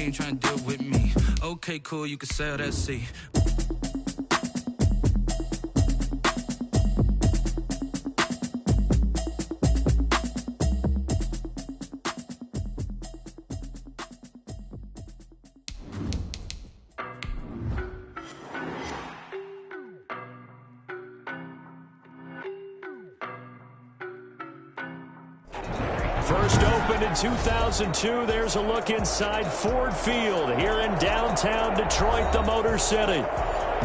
he ain't trying to deal with me. Okay, cool, you can sail that sea. First opened in 2002, there's a look inside Ford Field here in downtown Detroit, the Motor City.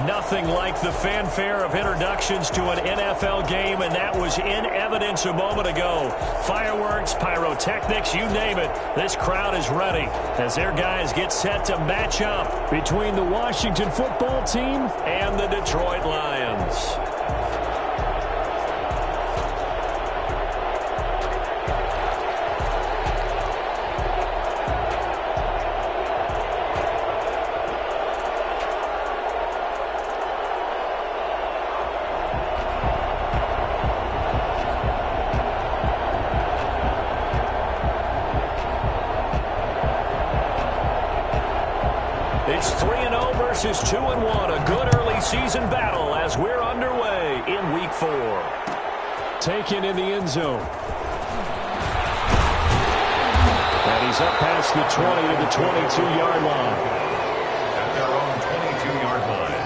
Nothing like the fanfare of introductions to an NFL game, and that was in evidence a moment ago. Fireworks, pyrotechnics, you name it. This crowd is ready as their guys get set to match up between the Washington football team and the Detroit Lions. It's 3-0 versus 2-1. A good early season battle as we're underway in Week 4. Taken in the end zone. And he's up past the 20 to the 22-yard line. At their own 22-yard line.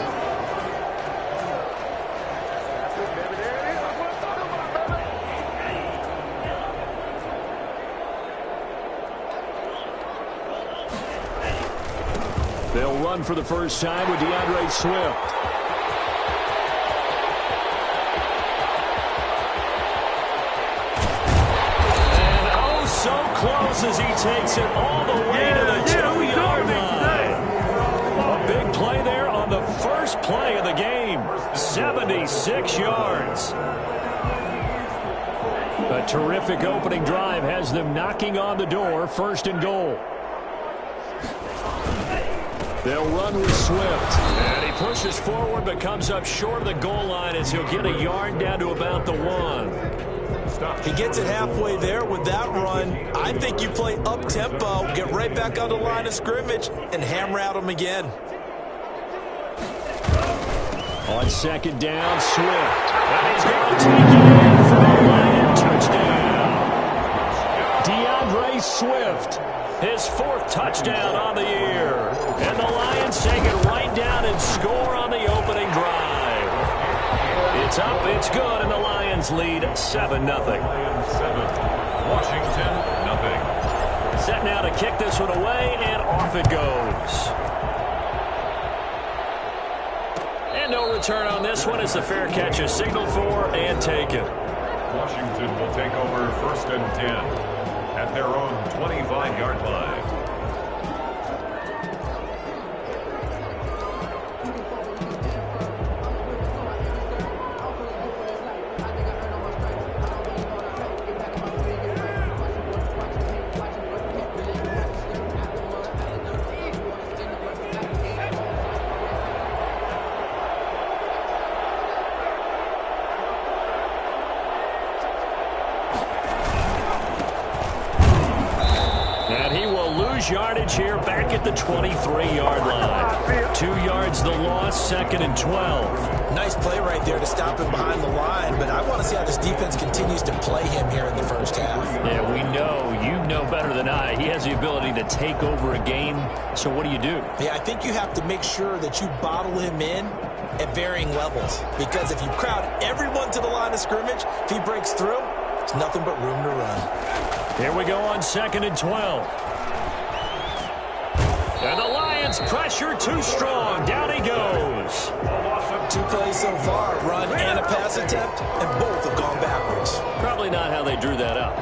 They'll run for the first time with DeAndre Swift. And oh, so close as he takes it all the way to the 2-yard line. A big play there on the first play of the game. 76 yards. A terrific opening drive has them knocking on the door, first and goal. They'll run with Swift. And he pushes forward but comes up short of the goal line as he'll get a yard down to about the 1. He gets it halfway there with that run. I think you play up-tempo, get right back on the line of scrimmage, and hammer at him again. On second down, Swift. And he's going to take it in for a Lion touchdown. DeAndre Swift. His 4th touchdown on the year. And the Lions take it right down and score on the opening drive. It's up, it's good, and the Lions lead 7-0. 7. Washington, nothing. Set now to kick this one away, and off it goes. And no return on this one as the fair catch is signaled for and taken. Washington will take over 1st and 10. At their own 25-yard line. Yardage here back at the 23-yard line. 2 yards the loss, 2nd and 12. Nice play right there to stop him behind the line, but I want to see how this defense continues to play him here in the first half. Yeah, we know. You know better than I. He has the ability to take over a game, so what do you do? Yeah, I think you have to make sure that you bottle him in at varying levels, because if you crowd everyone to the line of scrimmage, if he breaks through, it's nothing but room to run. Here we go on 2nd and 12. And the Lions pressure too strong. Down he goes. 2 plays so far, run and a pass attempt, and both have gone backwards. Probably not how they drew that up.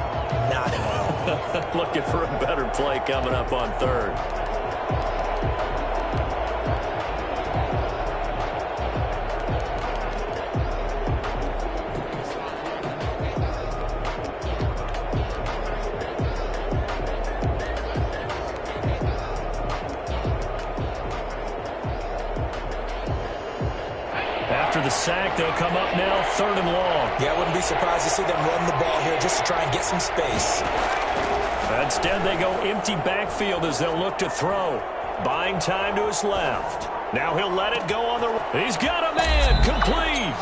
Not how. Looking for a better play coming up on 3rd. After the sack, they'll come up now 3rd and long. Yeah, I wouldn't be surprised to see them run the ball here just to try and get some space. A Instead, they go empty backfield as they'll look to throw. Buying time to his left. Now he'll let it go on the right. He's got a man complete.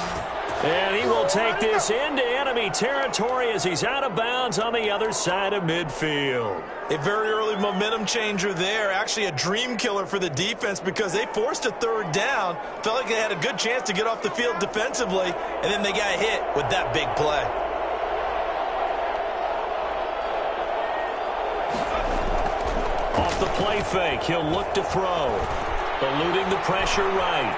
And he will take this into enemy territory as he's out of bounds on the other side of midfield. A very early momentum changer there. Actually a dream killer for the defense because they forced a third down. Felt like they had a good chance to get off the field defensively, and then they got hit with that big play. Off the play fake, he'll look to throw. Eluding the pressure right.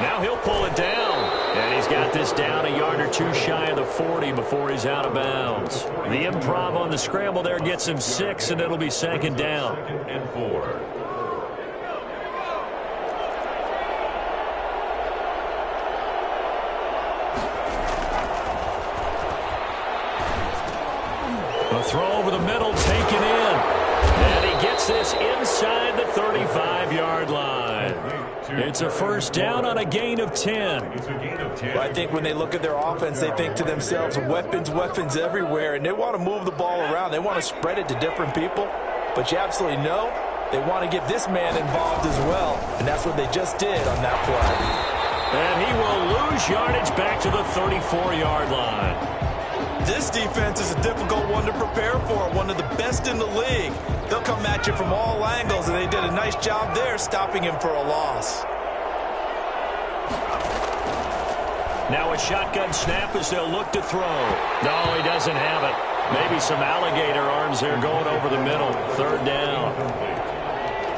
Now he'll pull it down. And he's got this down a yard or two shy of the 40 before he's out of bounds. The improv on the scramble there gets him 6, and it'll be second down. 2nd and 4. A throw over the middle, taken in. And he gets this inside the 35-yard line. It's a first down on a gain of 10. Well, I think when they look at their offense, they think to themselves, weapons, weapons everywhere, and they want to move the ball around. They want to spread it to different people. But you absolutely know they want to get this man involved as well, and that's what they just did on that play. And he will lose yardage back to the 34-yard line. This defense is a difficult one to prepare for, one of the best in the league. They'll come at you from all angles, and they did a nice job there stopping him for a loss. Now a shotgun snap as they'll look to throw. No, he doesn't have it. Maybe some alligator arms there going over the middle. Third down.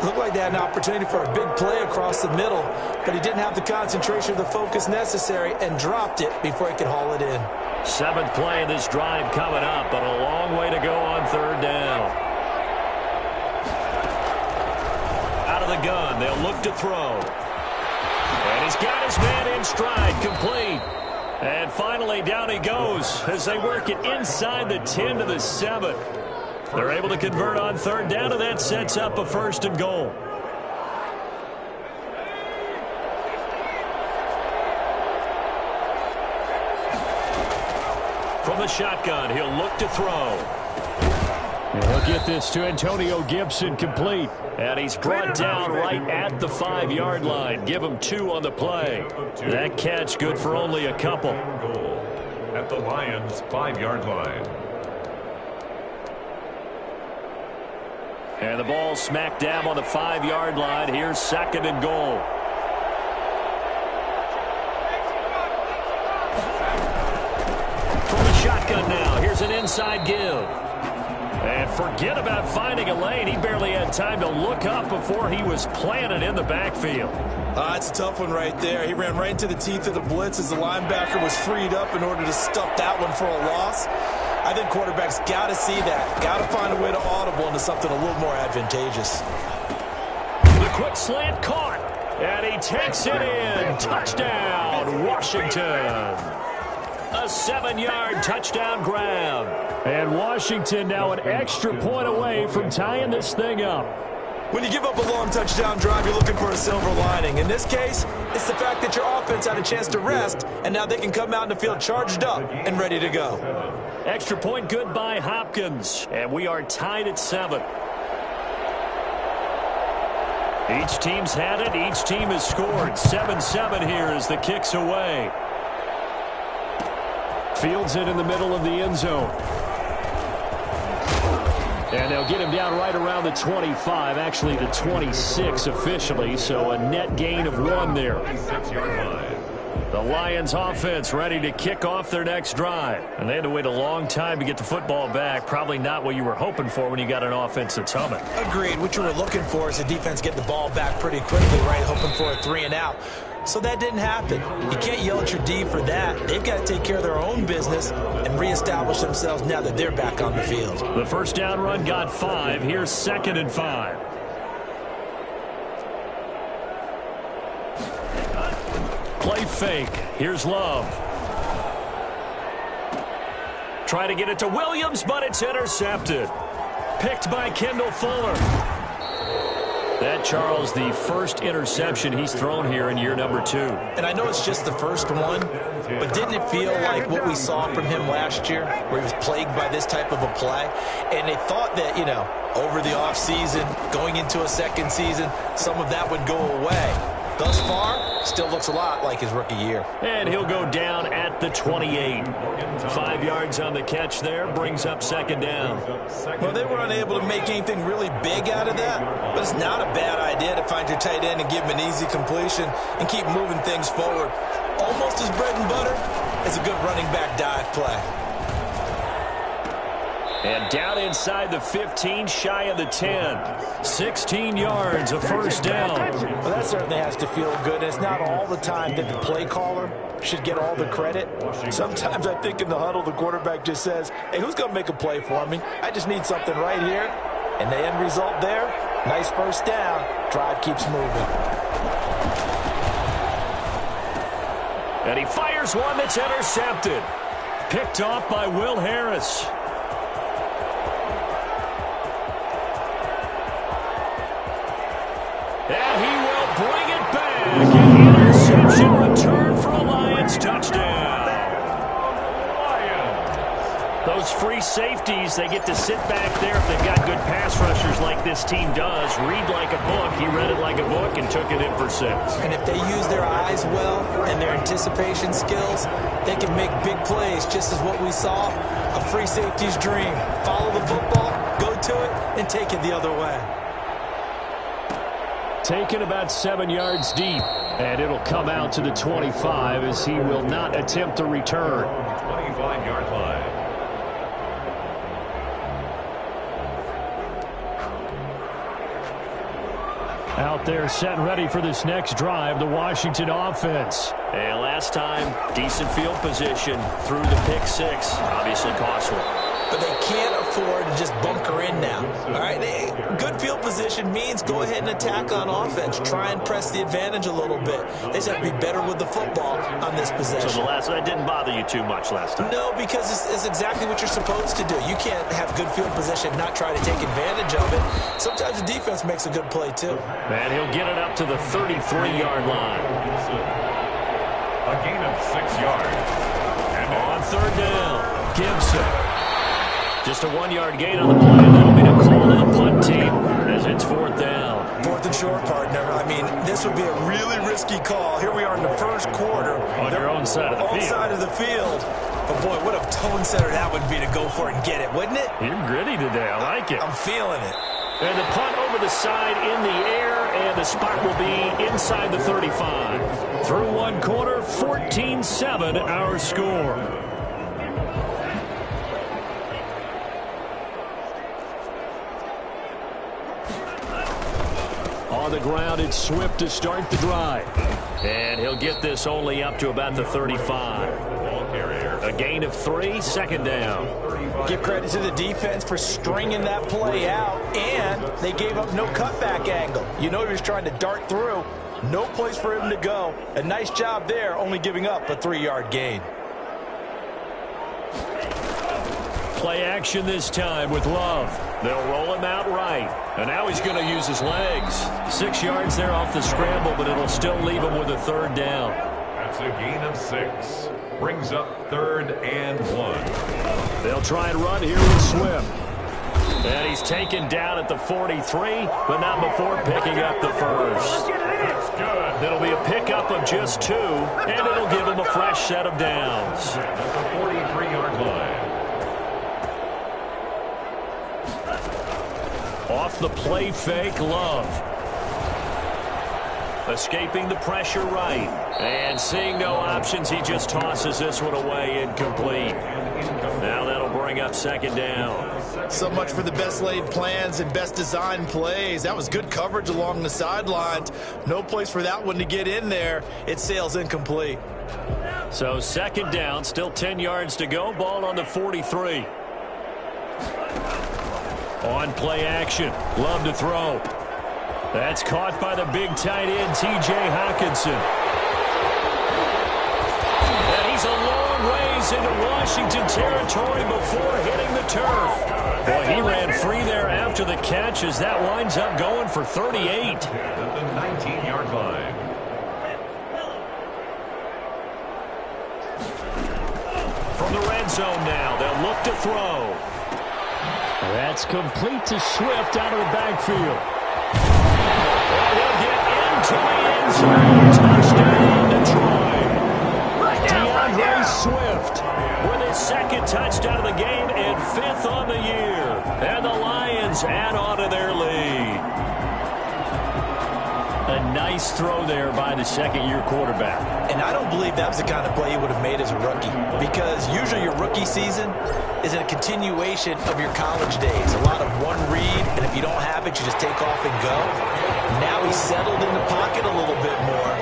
Looked like they had an opportunity for a big play across the middle, but he didn't have the concentration or the focus necessary and dropped it before he could haul it in. 7th play of this drive coming up, but a long way to go on third down. Out of the gun, they'll look to throw. And he's got his man in stride, complete. And finally, down he goes as they work it inside the 10 to the 7. They're able to convert on third down, and that sets up a 1st and goal. From the shotgun, he'll look to throw. And he'll get this to Antonio Gibson, complete. And he's brought down right at the 5-yard line. Give him 2 on the play. That catch good for only a couple. At the Lions' 5-yard line. And the ball smack dab on the 5-yard line. Here's 2nd and goal. From the shotgun now. Here's an inside give. And forget about finding a lane. He barely had time to look up before he was planted in the backfield. That's a tough one right there. He ran right into the teeth of the blitz as the linebacker was freed up in order to stuff that one for a loss. I think quarterbacks got to see that. Got to find a way to audible into something a little more advantageous. The quick slant caught. And he takes it in. Touchdown, Washington. A 7-yard touchdown grab. And Washington now an extra point away from tying this thing up. When you give up a long touchdown drive, you're looking for a silver lining. In this case, it's the fact that your offense had a chance to rest, and now they can come out in the field charged up and ready to go. Extra point good by Hopkins. And we are tied at 7. Each team's had it. Each team has scored. 7-7 here as the kick's away. Fields it in the middle of the end zone. And they'll get him down right around the 25, actually the 26 officially, so a net gain of 1 there. The Lions offense ready to kick off their next drive. And they had to wait a long time to get the football back. Probably not what you were hoping for when you got an offense that's humming. Agreed. What you were looking for is the defense getting the ball back pretty quickly, right? Hoping for a 3 and out. So that didn't happen. You can't yell at your D for that. They've got to take care of their own business and reestablish themselves now that they're back on the field. The first down run got 5. Here's 2nd and 5. Play fake. Here's Love. Try to get it to Williams, but it's intercepted. Picked by Kendall Fuller. That, Charles, the first interception he's thrown here in year number 2. And I know it's just the first one, but didn't it feel like what we saw from him last year, where he was plagued by this type of a play? And they thought that, you know, over the offseason, going into a second season, some of that would go away. Thus far, still looks a lot like his rookie year. And he'll go down at the 28. 5 yards on the catch there, brings up second down. Well, they were unable to make anything really big out of that, but it's not a bad idea to find your tight end and give him an easy completion and keep moving things forward. Almost as bread and butter as a good running back dive play. And down inside the 15, shy of the 10. 16 yards, a first down. Well, that certainly has to feel good. It's not all the time that the play caller should get all the credit. Sometimes I think in the huddle, the quarterback just says, hey, who's going to make a play for me? I just need something right here. And the end result there, nice first down. Drive keeps moving. And he fires one that's intercepted. Picked off by Will Harris. And he will bring it back. An interception return for a Lions touchdown. Those free safeties, they get to sit back there if they've got good pass rushers like this team does. Read like a book. He read it like a book and took it in for 6. And if they use their eyes well and their anticipation skills, they can make big plays, just as what we saw, a free safety's dream. Follow the football, go to it, and take it the other way. Taken about 7 yards deep, and it'll come out to the 25 as he will not attempt a return. 25-yard line. Out there set and ready for this next drive, the Washington offense. And last time, decent field position through the pick 6, obviously costly. But they can't afford to just bunker in now. All right, good field position means go ahead and attack on offense. Try and press the advantage a little bit. They just have to be better with the football on this possession. So that didn't bother you too much last time? No, because it's exactly what you're supposed to do. You can't have good field position, not try to take advantage of it. Sometimes the defense makes a good play too. And he'll get it up to the 33-yard line. A gain of 6 yards. And on third down, Gibson. Just a 1-yard gain on the play. That'll be the call to the punt team as it's 4th down. 4th and short, partner. I mean, this would be a really risky call. Here we are in the first quarter. On your own side of the field. Own side of the field. But, boy, what a tone setter that would be to go for it and get it, wouldn't it? You're gritty today. I like it. I'm feeling it. And the punt over the side in the air, and the spot will be inside the 35. Through one quarter, 14-7 our score. On the ground, it's Swift to start the drive. And he'll get this only up to about the 35. A gain of 3, second down. Give credit to the defense for stringing that play out, and they gave up no cutback angle. You know he was trying to dart through. No place for him to go. A nice job there, only giving up a 3-yard gain. Play action this time with Love. They'll roll him out right. And now he's going to use his legs. 6 yards there off the scramble, but it'll still leave him with a 3rd down. That's a gain of 6. Brings up 3rd and 1. They'll try and run here with Swift. And he's taken down at the 43, but not before picking up the first. That's good. It'll be a pickup of just 2, and it'll give him a fresh set of downs. That's a 43-yard line. Off the play fake, Love. Escaping the pressure right. And seeing no options, he just tosses this one away incomplete. Now that'll bring up 2nd down. So much for the best laid plans and best designed plays. That was good coverage along the sidelines. No place for that one to get in there. It sails incomplete. So 2nd down, still 10 yards to go. Ball on the 43. On play action, Love to throw. That's caught by the big tight end, T.J. Hockenson. And he's a long ways goes into Washington territory before hitting the turf. Boy, he ran free there after the catch as that winds up going for 38. At the 19-yard line. From the red zone now, they'll look to throw. That's complete to Swift out of the backfield. And he'll get into the end zone. Touchdown, Detroit. DeAndre Swift with his second touchdown of the game and 5th on the year. And the Lions add on to their lead. A nice throw there by the second-year quarterback. And I don't believe that was the kind of play he would have made as a rookie, because usually your rookie season is a continuation of your college days. A lot of one read, and if you don't have it, you just take off and go. Now he's settled in the pocket a little bit more,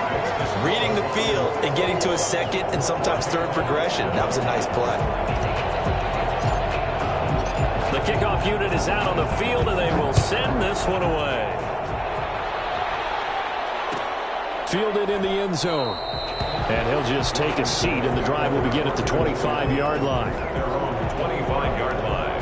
reading the field and getting to his second and sometimes third progression. That was a nice play. The kickoff unit is out on the field, and they will send this one away. Fielded in the end zone. And he'll just take a seat, and the drive will begin at the 25-yard line. Their own 25-yard line.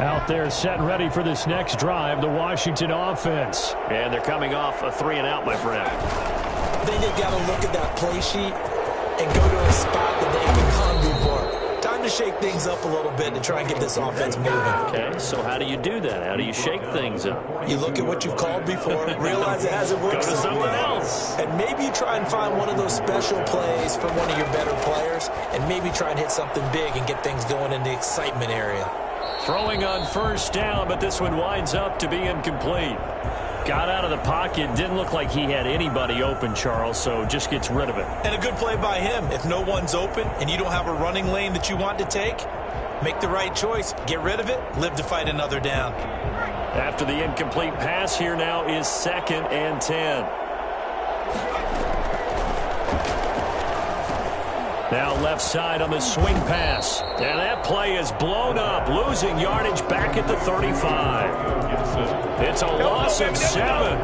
Out there set and ready for this next drive, the Washington offense. And they're coming off a 3-and-out, my friend. I think they've got to look at that play sheet and go to a spot that they've been hungry for. Time to shake things up a little bit to try and get this offense moving. Okay, so how do you do that? How do you shake things up? You look at what you've called before, realize it hasn't worked. Go to something else. And maybe you try and find one of those special plays from one of your better players, and maybe try and hit something big and get things going in the excitement area. Throwing on first down, but this one winds up to be incomplete. Got out of the pocket. Didn't look like he had anybody open, Charles, so just gets rid of it. And a good play by him. If no one's open and you don't have a running lane that you want to take, make the right choice. Get rid of it. Live to fight another down. After the incomplete pass, here now is 2nd and 10. Now left side on the swing pass. And that play is blown up, losing yardage back at the 35. It's a loss of 7.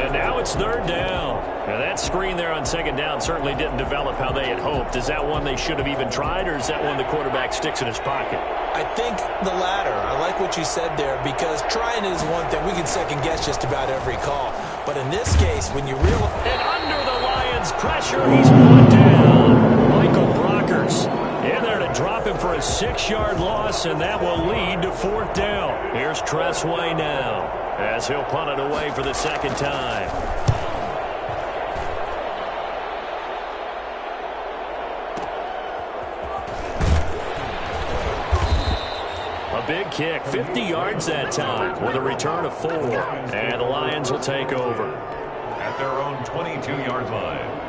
And now it's 3rd down. Now that screen there on 2nd down certainly didn't develop how they had hoped. Is that one they should have even tried, or is that one the quarterback sticks in his pocket? I think the latter. I like what you said there, because trying is one thing. We can second guess just about every call. But in this case, when you realize... And under the Lions' pressure, he's brought down. Michael Brockers in there to drop him for a 6-yard loss, and that will lead to 4th down. Here's Tressway now as he'll punt it away for the 2nd time. A big kick, 50 yards that time with a return of 4. And the Lions will take over. At their own 22-yard line.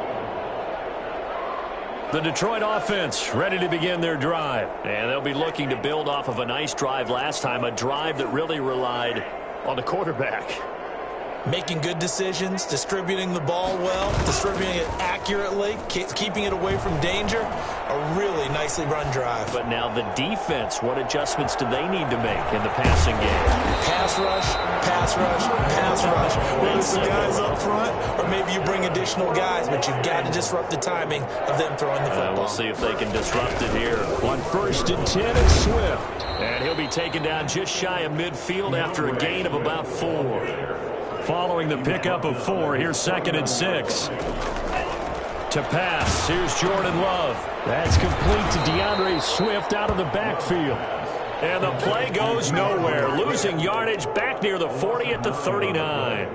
The Detroit offense ready to begin their drive. And they'll be looking to build off of a nice drive last time, a drive that really relied on the quarterback. Making good decisions, distributing the ball well, distributing it accurately, keeping it away from danger. A really nicely run drive. But now the defense, what adjustments do they need to make in the passing game? Pass rush, pass rush, pass rush. Whether it's the guys up front or maybe you bring additional guys, but you've got to disrupt the timing of them throwing the football. We'll see if they can disrupt it here. On 1st and 10, it's Swift. And he'll be taken down just shy of midfield after a gain of about 4. Following the pickup of 4, here's 2nd and 6. To pass, here's Jordan Love. That's complete to DeAndre Swift out of the backfield. And the play goes nowhere, losing yardage back near the 40 at the 39.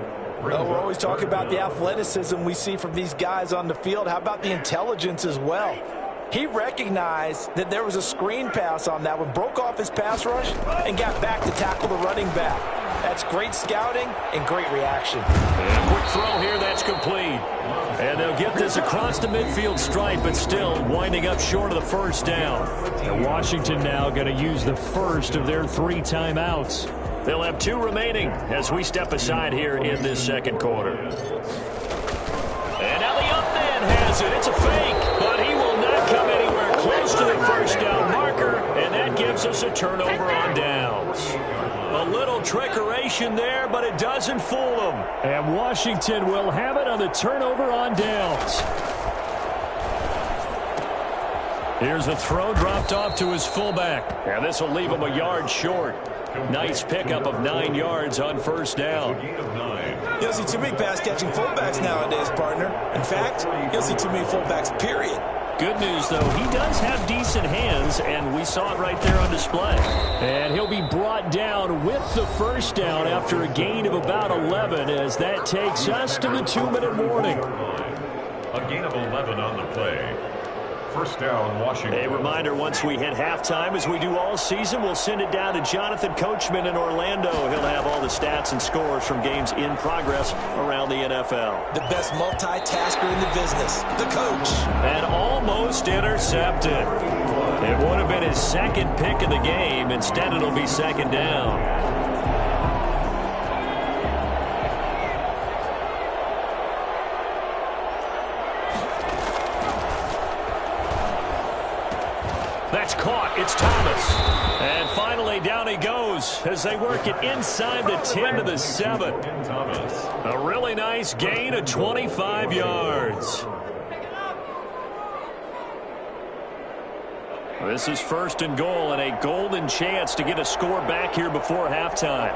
Well, we're always talking about the athleticism we see from these guys on the field. How about the intelligence as well? He recognized that there was a screen pass on that one, broke off his pass rush, and got back to tackle the running back. That's great scouting and great reaction. And a quick throw here, that's complete. And they'll get this across the midfield stripe, but still winding up short of the 1st down. And Washington now going to use the first of their 3 timeouts. They'll have 2 remaining as we step aside here in this 2nd quarter. And now the up man has it. It's a fake, but he will not come anywhere close to the 1st down marker, and that gives us a turnover on downs. A little trickeration there, but it doesn't fool them. And Washington will have it on the turnover on downs. Here's a throw dropped off to his fullback. And this will leave him a yard short. Nice pickup of 9 yards on first down. You don't see too many pass-catching fullbacks nowadays, partner. In fact, you don't see too many fullbacks, period. Good news, though, he does have decent hands, and we saw it right there on display. And he'll be brought down with the first down after a gain of about 11, as that takes us to the 2-minute warning. A gain of 11 on the play. First down, Washington. A reminder, once we hit halftime, as we do all season, we'll send it down to Jonathan Coachman in Orlando. He'll have all the stats and scores from games in progress around the NFL. The best multitasker in the business, the coach. And almost intercepted. It would have been his second pick of the game. Instead, it'll be second down. That's caught. It's Thomas. And finally, down he goes as they work it inside the 10 to the 7. A really nice gain of 25 yards. This is first and goal and a golden chance to get a score back here before halftime.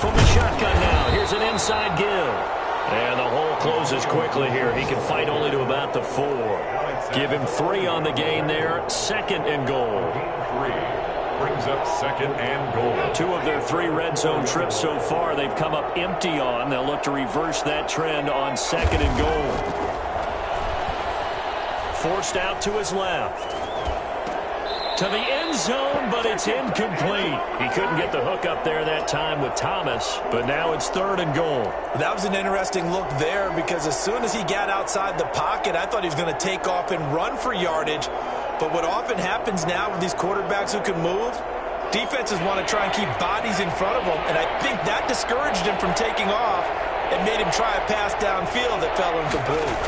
From the shotgun now, here's an inside give. And the hole closes quickly here. He can fight only to about the 4. Give him 3 on the gain there. Second and goal. 3 brings up second and goal. 2 of their 3 red zone trips so far they've come up empty on. They'll look to reverse that trend on second and goal. Forced out to his left. To the end zone, but it's incomplete. He couldn't get the hook up there that time with Thomas, but now it's third and goal. That was an interesting look there because as soon as he got outside the pocket, I thought he was going to take off and run for yardage. But what often happens now with these quarterbacks who can move, defenses want to try and keep bodies in front of them, and I think that discouraged him from taking off and made him try a pass downfield that fell incomplete.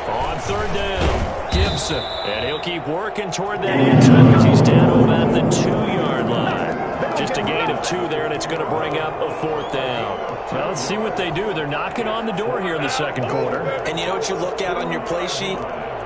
On third down. Gibson, and he'll keep working toward that end zone as he's down to about the 2-yard line. Just a gain of 2 there, and it's going to bring up a 4th down. Well, let's see what they do. They're knocking on the door here in the second quarter. And you know what you look at on your play sheet?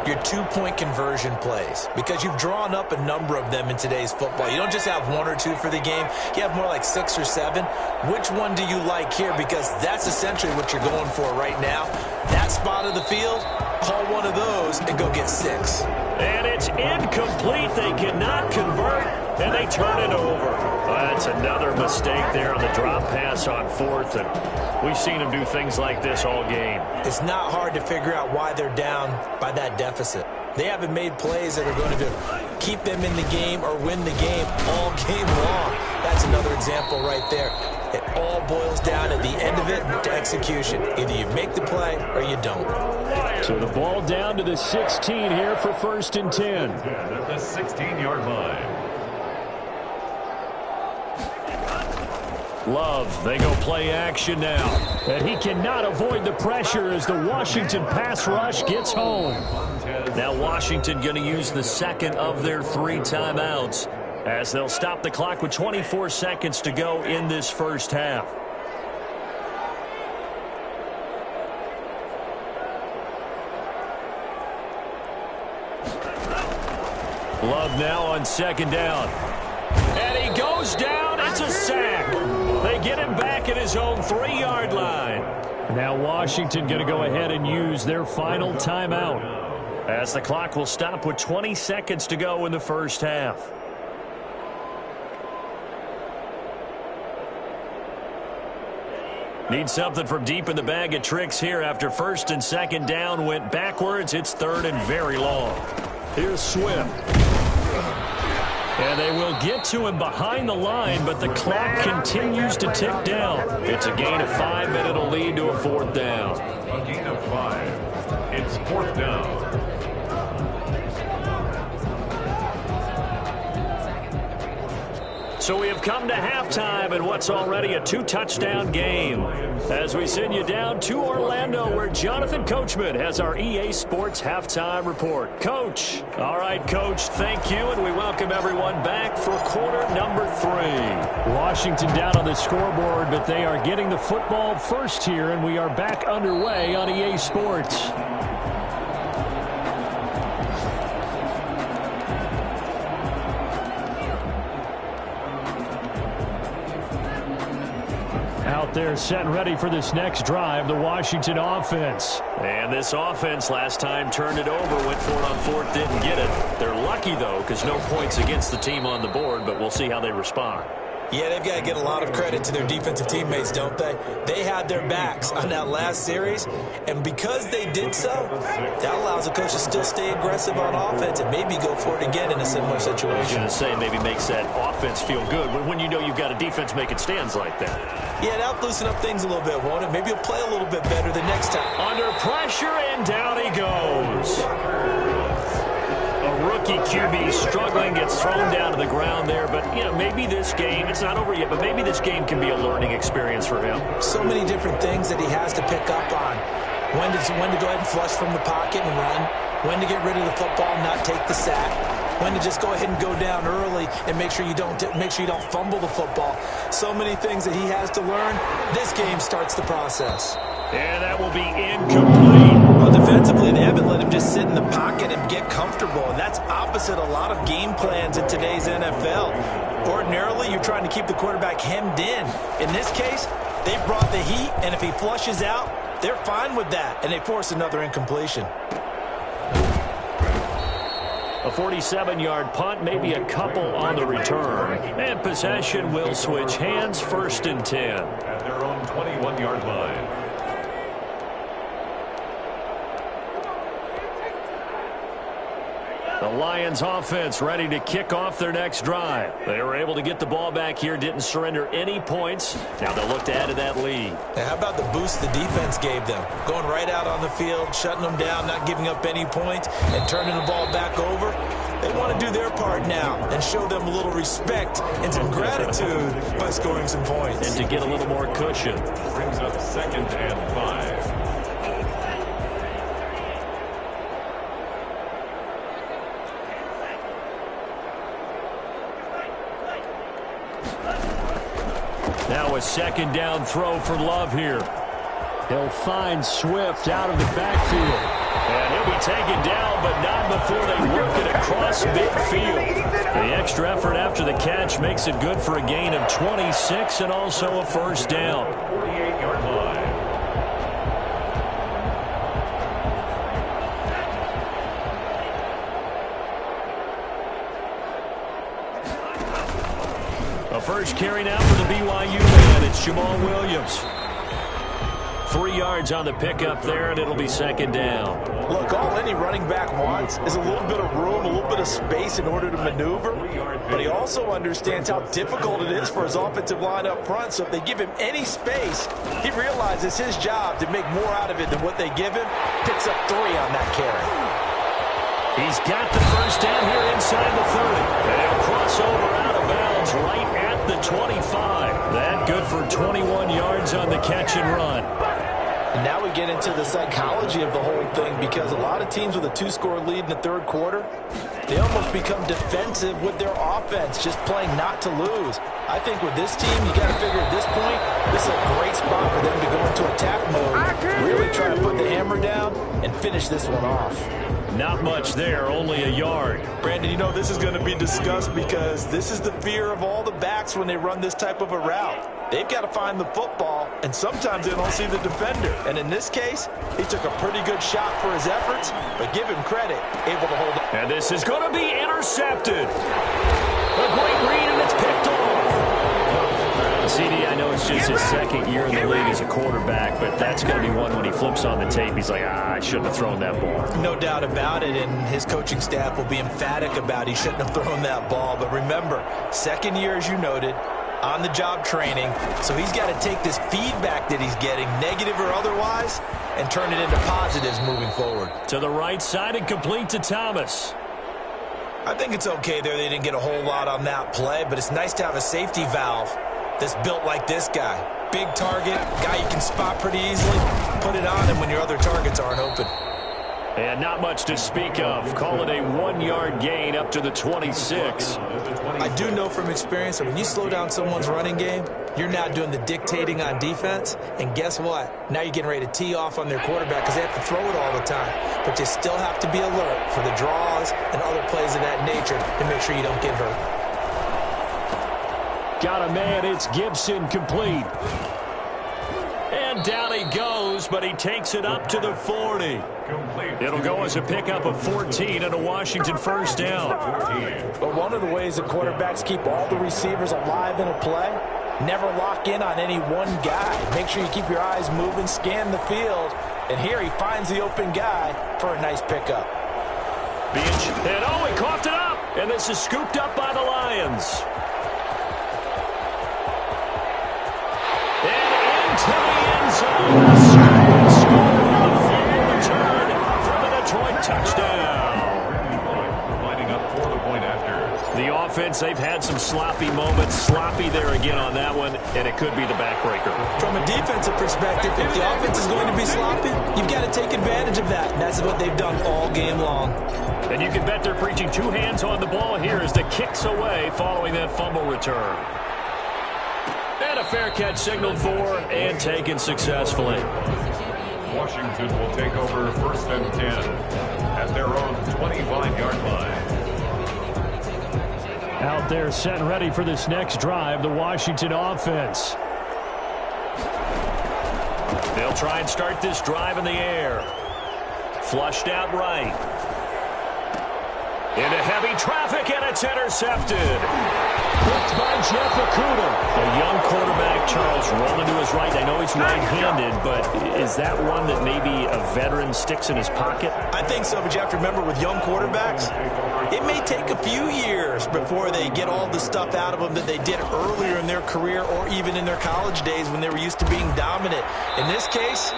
Your 2-point conversion plays, because you've drawn up a number of them in today's football. You don't just have 1 or 2 for the game. You have more like 6 or 7. Which one do you like here? Because that's essentially what you're going for right now. That spot of the field, call one of those and go get 6. And it's incomplete. They cannot convert, and they turn it over. That's another mistake there on the drop pass on 4th, and we've seen them do things like this all game. It's not hard to figure out why they're down by that deficit. They haven't made plays that are going to keep them in the game or win the game all game long. That's another example right there. It all boils down at the end of it to execution. Either you make the play or you don't. So the ball down to the 16 here for first and 10. At the 16-yard line. Love, they go play action now. And he cannot avoid the pressure as the Washington pass rush gets home. Now Washington going to use the second of their 3 timeouts as they'll stop the clock with 24 seconds to go in this first half. Love now on second down. And he goes down. It's a sack. They get him back at his own 3-yard line. Now Washington going to go ahead and use their final timeout as the clock will stop with 20 seconds to go in the first half. Need something from deep in the bag of tricks here after first and second down went backwards. It's third and very long. Here's Swift. And they will get to him behind the line, but the clock continues to tick down. It's a gain of 5, but it'll lead to a 4th down. A gain of 5. It's 4th down. So we have come to halftime in what's already a 2-touchdown game. As we send you down to Orlando, where Jonathan Coachman has our EA Sports halftime report. Coach. All right, Coach, thank you, and we welcome everyone back for quarter number 3. Washington down on the scoreboard, but they are getting the football first here, and we are back underway on EA Sports. Out there set and ready for this next drive, the Washington offense. And this offense last time turned it over, went for it on 4th, didn't get it. They're lucky, though, because no points against the team on the board, but we'll see how they respond. Yeah, they've got to get a lot of credit to their defensive teammates, don't they? They had their backs on that last series, and because they did so, that allows the coach to still stay aggressive on offense and maybe go for it again in a similar situation. I was going to say, maybe makes that offense feel good when you know you've got a defense making stands like that. Yeah, that'll loosen up things a little bit, won't it? Maybe he'll play a little bit better the next time. Under pressure, and down he goes. A rookie QB struggling, gets thrown down to the ground there. But, you know, maybe this game, it's not over yet, but maybe this game can be a learning experience for him. So many different things that he has to pick up on. When to go ahead and flush from the pocket and run. When to get rid of the football and not take the sack. When to just go ahead and go down early and make sure you don't fumble the football. So many things that he has to learn. This game starts the process. And that will be incomplete. Well, defensively, they haven't let him just sit in the pocket and get comfortable. And that's opposite a lot of game plans in today's NFL. Ordinarily, you're trying to keep the quarterback hemmed in. In this case, they brought the heat, and if he flushes out, they're fine with that, and they force another incompletion. A 47-yard punt, maybe a couple on the return. And possession will switch hands, 1st and 10. At their own 21-yard line. The Lions offense ready to kick off their next drive. They were able to get the ball back here, didn't surrender any points. Now they'll look to add to that lead. Now, how about the boost the defense gave them? Going right out on the field, shutting them down, not giving up any points, and turning the ball back over. They want to do their part now and show them a little respect and some gratitude by scoring some points. And to get a little more cushion. Brings up 2nd and 5. Now a 2nd down throw for Love here. He'll find Swift out of the backfield. And he'll be taken down, but not before they work it across midfield. The extra effort after the catch makes it good for a gain of 26 and also a 1st down. 48-yard line. A first carry now for the BYU man. It's Jamal Williams. 3 yards on the pickup there, and it'll be 2nd down. Look, all any running back wants is a little bit of room, a little bit of space in order to maneuver. But he also understands how difficult it is for his offensive line up front. So if they give him any space, he realizes his job to make more out of it than what they give him. Picks up 3 on that carry. He's got the 1st down here inside the 30. And he'll cross over out of bounds right at the 25. That good for 21 yards on the catch and run. And now we get into the psychology of the whole thing, because a lot of teams with a 2-score lead in the 3rd quarter, they almost become defensive with their offense, just playing not to lose. I think with this team, you got to figure at this point, this is a great spot for them to go into attack mode, really try to put the hammer down and finish this one off. Not much there, only a yard. Brandon, you know this is going to be discussed because this is the fear of all the backs when they run this type of a route. They've got to find the football, and sometimes they don't see the defender. And in this case, he took a pretty good shot for his efforts, but give him credit, able to hold it. And this is going to be intercepted. A great read, and it's picked off. CD, I know it's just his 2nd year in the league as a quarterback, but that's going to be one when he flips on the tape. He's like, I shouldn't have thrown that ball. No doubt about it, and his coaching staff will be emphatic about he shouldn't have thrown that ball. But remember, 2nd year, as you noted, on-the-job training, so he's got to take this feedback that he's getting, negative or otherwise, and turn it into positives moving forward. To the right side and complete to Thomas. I think it's okay there. They didn't get a whole lot on that play, but it's nice to have a safety valve that's built like this guy. Big target, guy you can spot pretty easily. Put it on him when your other targets aren't open. And not much to speak of. Call it a 1-yard gain up to the 26. I do know from experience that when you slow down someone's running game, you're now doing the dictating on defense. And guess what? Now you're getting ready to tee off on their quarterback because they have to throw it all the time. But you still have to be alert for the draws and other plays of that nature to make sure you don't get hurt. Got a man. It's Gibson, complete. And down he goes, but he takes it up to the 40. It'll go as a pickup of 14 and a Washington first down. But one of the ways that quarterbacks keep all the receivers alive in a play, never lock in on any one guy. Make sure you keep your eyes moving, scan the field. And here he finds the open guy for a nice pickup. And oh, he coughed it up. And this is scooped up by the Lions. To the end zone. Score on the field return for the Detroit touchdown. Lining up for the point after. The offense, they've had some sloppy moments. Sloppy there again on that one, and it could be the backbreaker. From a defensive perspective, if the offense is going to be sloppy, you've got to take advantage of that. And that's what they've done all game long. And you can bet they're preaching two hands on the ball here as the kick's away following that fumble return. And a fair catch signaled for and taken successfully. Washington will take over 1st and 10 at their own 25-yard line. Out there set and ready for this next drive, the Washington offense. They'll try and start this drive in the air. Flushed out right. Into heavy traffic, and it's intercepted. Picked by Jeff Okudah. A young quarterback, Charles, rolling to his right. I know he's right-handed, but is that one that maybe a veteran sticks in his pocket? I think so, but you have to remember with young quarterbacks, it may take a few years before they get all the stuff out of them that they did earlier in their career or even in their college days when they were used to being dominant. In this case,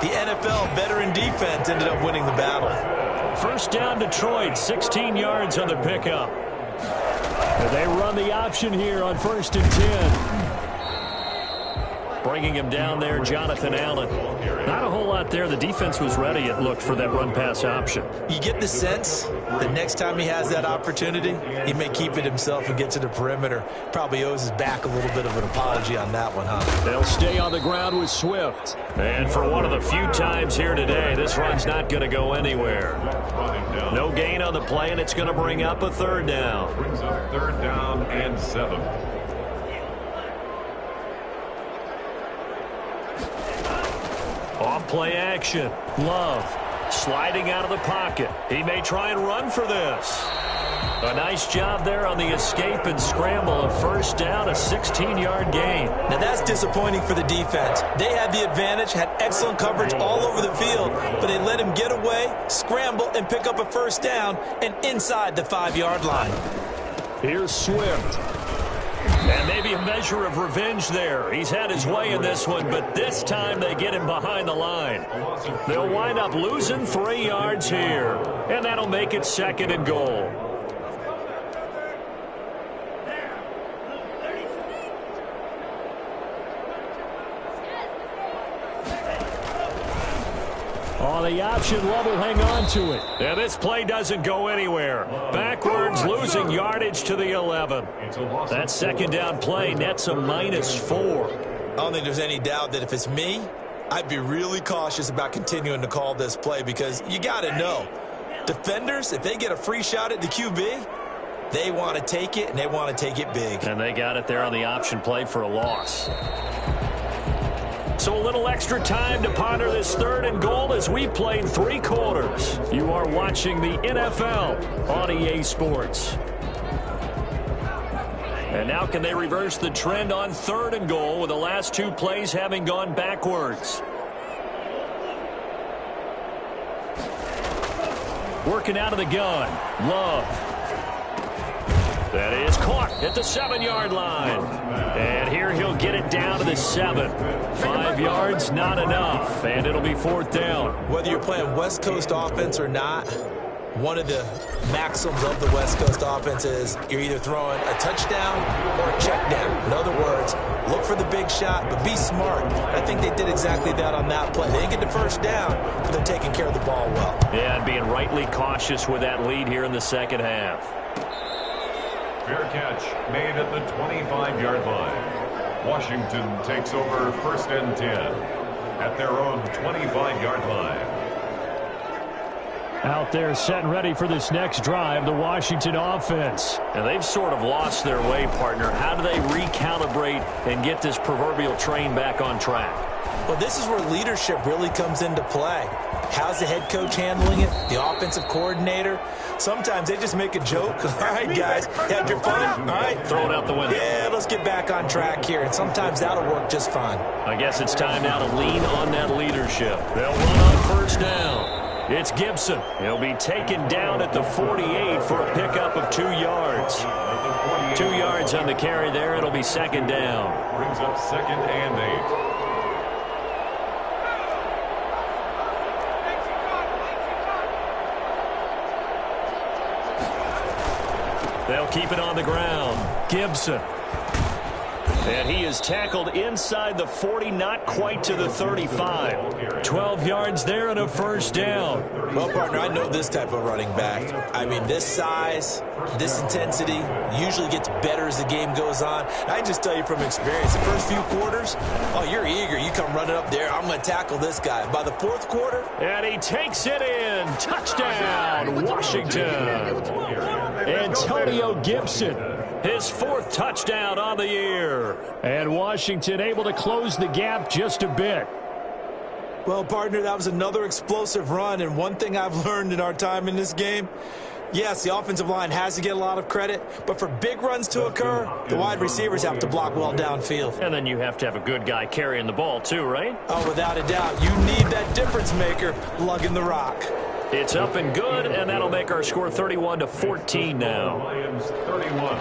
the NFL veteran defense ended up winning the battle. First down, Detroit, 16 yards on the pickup. And they run the option here on 1st and 10. Bringing him down there, Jonathan Allen. Not a whole lot there. The defense was ready, it looked, for that run-pass option. You get the sense that next time he has that opportunity, he may keep it himself and get to the perimeter. Probably owes his back a little bit of an apology on that one, huh? They'll stay on the ground with Swift. And for one of the few times here today, this run's not going to go anywhere. No gain on the play, and it's going to bring up a 3rd down. Brings up 3rd down and 7. Off play action. Love sliding out of the pocket. He may try and run for this. A nice job there on the escape and scramble. A 1st down, a 16-yard gain. Now that's disappointing for the defense. They had the advantage, had excellent coverage all over the field, but they let him get away, scramble, and pick up a 1st down and inside the 5-yard line. Here's Swift. And maybe a measure of revenge there. He's had his way in this one, but this time they get him behind the line. They'll wind up losing 3 yards here, and that'll make it 2nd and goal. On the option, Love will hang on to it. And this play doesn't go anywhere. Backwards, losing yardage to the 11. That 2nd down play nets a -4. I don't think there's any doubt that if it's me, I'd be really cautious about continuing to call this play because you got to know, defenders, if they get a free shot at the QB, they want to take it, and they want to take it big. And they got it there on the option play for a loss. So a little extra time to ponder this 3rd and goal as we played 3 quarters. You are watching the NFL on EA Sports. And now can they reverse the trend on 3rd and goal with the last 2 plays having gone backwards? Working out of the gun. Love. That is caught at the 7-yard line. And here he'll get it down to the 7. 5 yards, not enough. And it'll be 4th down. Whether you're playing West Coast offense or not, One of the maxims of the West Coast offense is you're either throwing a touchdown or a check down. In other words, look for the big shot, but be smart. I think they did exactly that on that play. They didn't get the first down, but they're taking care of the ball well. Yeah, and being rightly cautious with that lead here in the second half. Fair catch made at the 25-yard line. Washington takes over 1st and 10 at their own 25-yard line. Out there set and ready for this next drive, the Washington offense. And they've sort of lost their way, partner. How do they recalibrate and get this proverbial train back on track? Well, this is where leadership really comes into play. How's the head coach handling it? The offensive coordinator? Sometimes they just make a joke. All right, guys, had your fun? All right. Throw it out the window. Yeah, let's get back on track here. And sometimes that'll work just fine. I guess it's time now to lean on that leadership. They'll run on 1st down. It's Gibson. He'll be taken down at the 48 for a pickup of 2 yards. 2 yards on the carry there. It'll be 2nd down. Brings up 2nd and 8. They'll keep it on the ground. Gibson. And he is tackled inside the 40, not quite to the 35. 12 yards there and a 1st down. Well, partner, I know this type of running back. I mean, this size, this intensity usually gets better as the game goes on. And I can just tell you from experience, the first few quarters, oh, you're eager. You come running up there, I'm going to tackle this guy. By the 4th quarter, and he takes it in. Touchdown, Washington. Antonio Gibson. His 4th touchdown on the year. And Washington able to close the gap just a bit. Well, partner, that was another explosive run. And one thing I've learned in our time in this game, yes, the offensive line has to get a lot of credit. But for big runs to occur, the wide receivers have to block well downfield. And then you have to have a good guy carrying the ball too, right? Oh, without a doubt. You need that difference maker lugging the rock. It's up and good, and that'll make our score 31-14 now. Lions 31.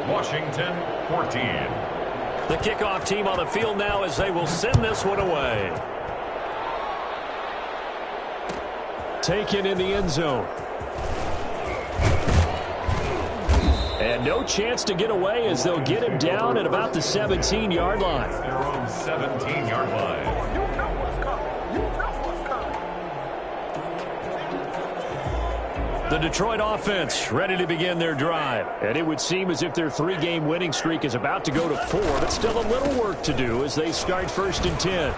Washington 14. The kickoff team on the field now as they will send this one away. Taken in the end zone. And no chance to get away as they'll get him down at about the 17-yard line. Their own 17-yard line. The Detroit offense ready to begin their drive. And it would seem as if their 3-game winning streak is about to go to 4, but still a little work to do as they start 1st and 10.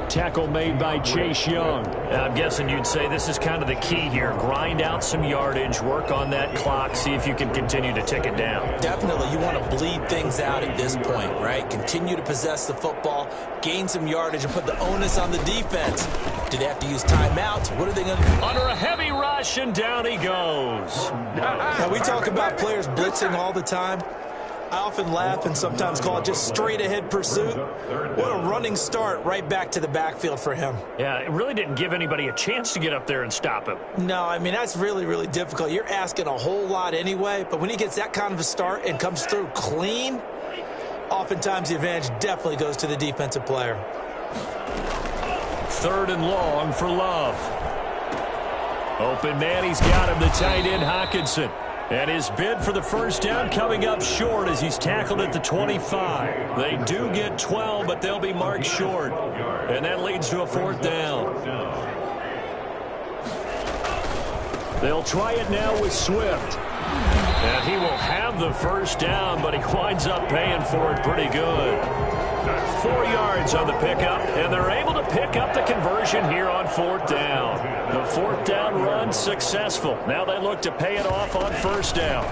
Tackle made by Chase Young. I'm guessing you'd say this is kind of the key here. Grind out some yardage, work on that clock, see if you can continue to tick it down. Definitely, you want to bleed things out at this point, right? Continue to possess the football, gain some yardage, and put the onus on the defense. Do they have to use timeouts? What are they going to do? Under a heavy rush, and down he goes. Now, we talk about players blitzing all the time. I often laugh and sometimes call it just straight-ahead pursuit. What a running start right back to the backfield for him. Yeah, it really didn't give anybody a chance to get up there and stop him. No, I mean, that's really, really difficult. You're asking a whole lot anyway, but when he gets that kind of a start and comes through clean, oftentimes the advantage definitely goes to the defensive player. 3rd and long for Love. Open man, he's got him, the tight end Hockenson. And his bid for the 1st down coming up short as he's tackled at the 25. They do get 12, but they'll be marked short. And that leads to a 4th down. They'll try it now with Swift. And he will have the 1st down, but he winds up paying for it pretty good. 4 yards on the pickup, and they're able to pick up the conversion here on 4th down. The 4th down run successful. Now they look to pay it off on 1st down.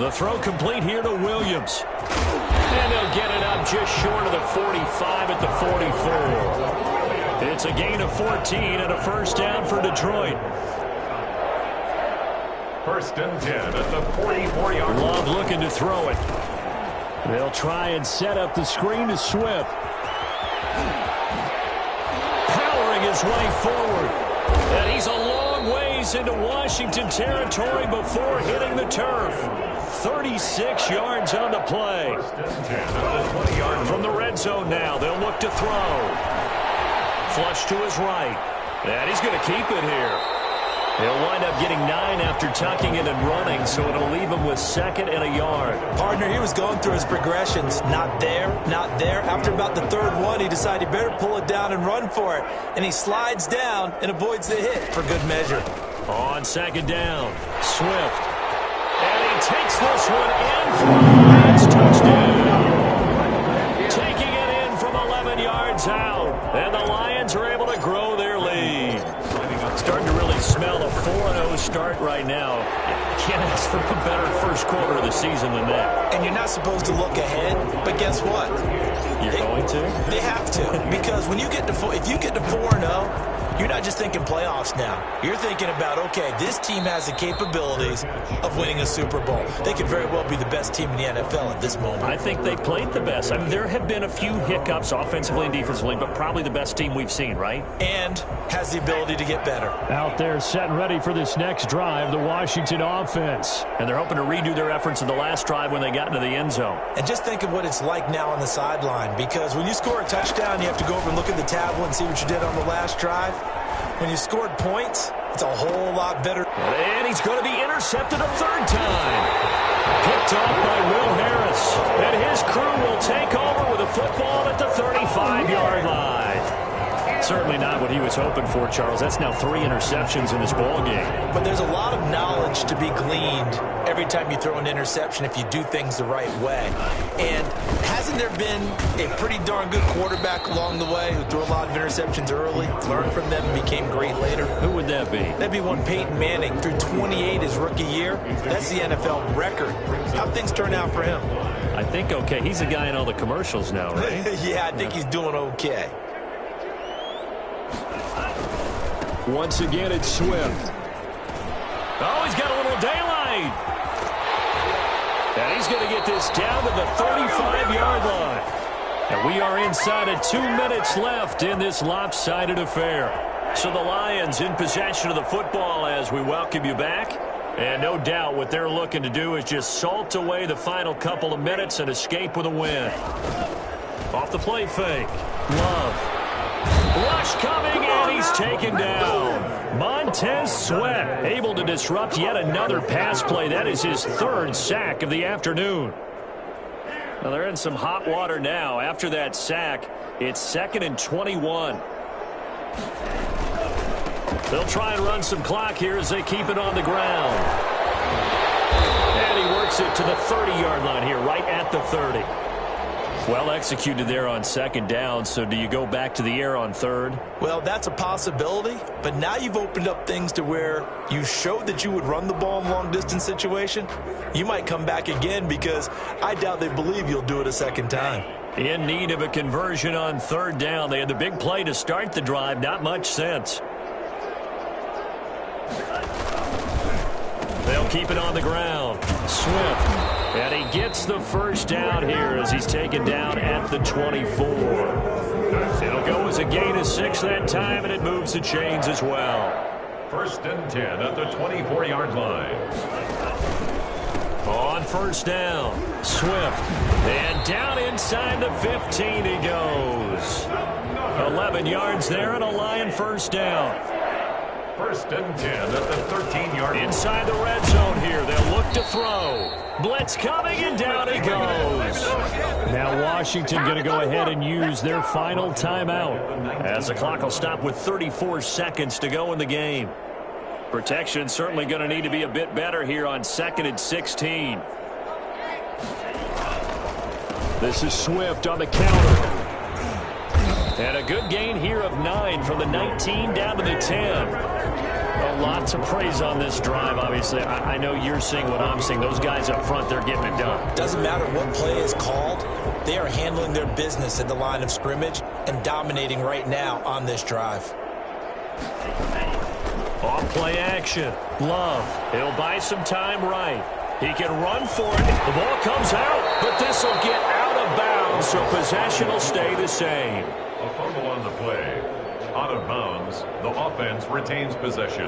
The throw complete here to Williams. And they'll get it up just short of the 45 at the 44. It's a gain of 14 and a 1st down for Detroit. 1st and 10 at the 44-yard line. Love looking to throw it. They'll try and set up the screen to Swift. Powering his way forward. And he's a long ways into Washington territory before hitting the turf. 36 yards on the play. From the red zone now, they'll look to throw. Flush to his right. And he's going to keep it here. He'll wind up getting 9 after tucking it and running, so it'll leave him with 2nd and a yard. Partner, he was going through his progressions. Not there, not there. After about the 3rd one, he decided he better pull it down and run for it. And he slides down and avoids the hit for good measure. On 2nd down, Swift. And he takes this one in for a Lions touchdown. Taking it in from 11 yards out. And the Lions are able to grow their lead. Starting to really smell a 4-0 start right now. Can't ask for a better first quarter of the season than that. And you're not supposed to look ahead, but guess what? You're going to? They have to, because when you get to if you get to 4-0, you're not just thinking playoffs now. You're thinking about, okay, this team has the capabilities of winning a Super Bowl. They could very well be the best team in the NFL at this moment. I think they played the best. I mean, there have been a few hiccups offensively and defensively, but probably the best team we've seen, right? And has the ability to get better. Out there set and ready for this next drive, the Washington offense. And they're hoping to redo their efforts in the last drive when they got into the end zone. And just think of what it's like now on the sideline, because when you score a touchdown, you have to go over and look at the tablet and see what you did on the last drive. When you scored points, it's a whole lot better. And he's going to be intercepted a 3rd time. Picked off by Will Harris. And his crew will take over with a football at the 35-yard line. Certainly not what he was hoping for, Charles. That's now 3 interceptions in this ball game. But there's a lot of knowledge to be gleaned every time you throw an interception if you do things the right way. And hasn't there been a pretty darn good quarterback along the way who threw a lot of interceptions early, learned from them, and became great later? Who would that be? That'd be one Peyton Manning. Threw 28 his rookie year. That's the NFL record. How'd things turn out for him? I think okay. He's a guy in all the commercials now, right? Yeah, I think he's doing okay. Once again, it's Swift. Oh, he's got a little daylight. And he's going to get this down to the 35-yard line. And we are inside of 2 minutes left in this lopsided affair. So the Lions in possession of the football as we welcome you back. And no doubt what they're looking to do is just salt away the final couple of minutes and escape with a win. Off the play fake. Love. Rush coming, and he's taken down. Montez Sweat able to disrupt yet another pass play. That is his 3rd sack of the afternoon. Now they're in some hot water now. After that sack, it's 2nd and 21. They'll try and run some clock here as they keep it on the ground. And he works it to the 30-yard line here, right at the 30. Well executed there on 2nd down, so do you go back to the air on 3rd? Well, that's a possibility, but now you've opened up things to where you showed that you would run the ball in long-distance situation. You might come back again because I doubt they believe you'll do it a 2nd time. In need of a conversion on 3rd down. They had the big play to start the drive, not much sense. They'll keep it on the ground. Swift. And he gets the 1st down here as he's taken down at the 24. It'll go as a gain of 6 that time, and it moves the chains as well. 1st and 10 at the 24-yard line. On 1st down, Swift. And down inside the 15 he goes. 11 yards there and a Lion 1st down. 1st and 10 at the 13-yard line. Inside the red zone here. They'll look to throw. Blitz coming, and down he goes. Now Washington going to go ahead and use their final timeout as the clock will stop with 34 seconds to go in the game. Protection certainly going to need to be a bit better here on 2nd and 16. This is Swift on the counter. And a good gain here of 9 from the 19 down to the 10. A lot to praise on this drive, obviously. I know you're seeing what I'm seeing. Those guys up front, they're getting it done. Doesn't matter what play is called. They are handling their business at the line of scrimmage and dominating right now on this drive. Off play action. Love. He'll buy some time right. He can run for it. The ball comes out, but this will get out of bounds, so possession will stay the same. A fumble on the play. Out of bounds, the offense retains possession.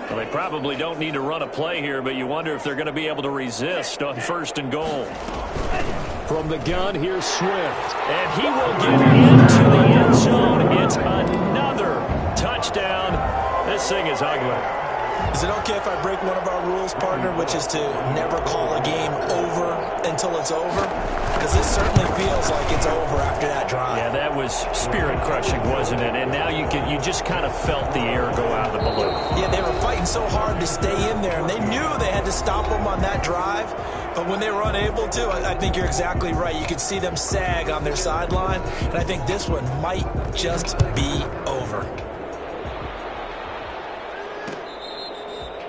Well, they probably don't need to run a play here, but you wonder if they're going to be able to resist on 1st and goal. From the gun, here's Swift. And he will get into the end zone. It's another touchdown. This thing is ugly. Is it okay if I break one of our rules, partner, which is to never call a game over until it's over? Because this certainly feels like it's over after that drive. Yeah, that was spirit-crushing, wasn't it? And now you just kind of felt the air go out of the balloon. Yeah, they were fighting so hard to stay in there, and they knew they had to stop them on that drive. But when they were unable to, I think you're exactly right. You could see them sag on their sideline, and I think this one might just be over.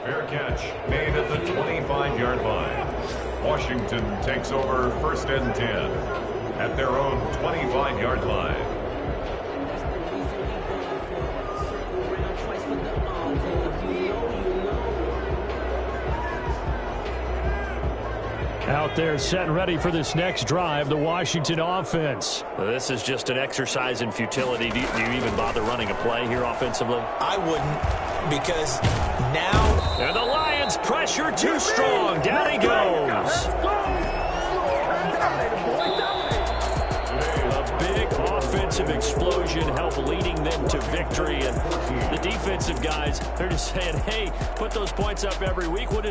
Fair catch made at the 25-yard line. Washington takes over 1st and 10 at their own 25-yard line. Out there set and ready for this next drive, the Washington offense. Well, this is just an exercise in futility. Do you even bother running a play here offensively? I wouldn't, because now... And the Lions pressure too strong. Down he goes. A big offensive explosion helped leading them to victory. And the defensive guys, they're just saying, hey, put those points up every week. We'll just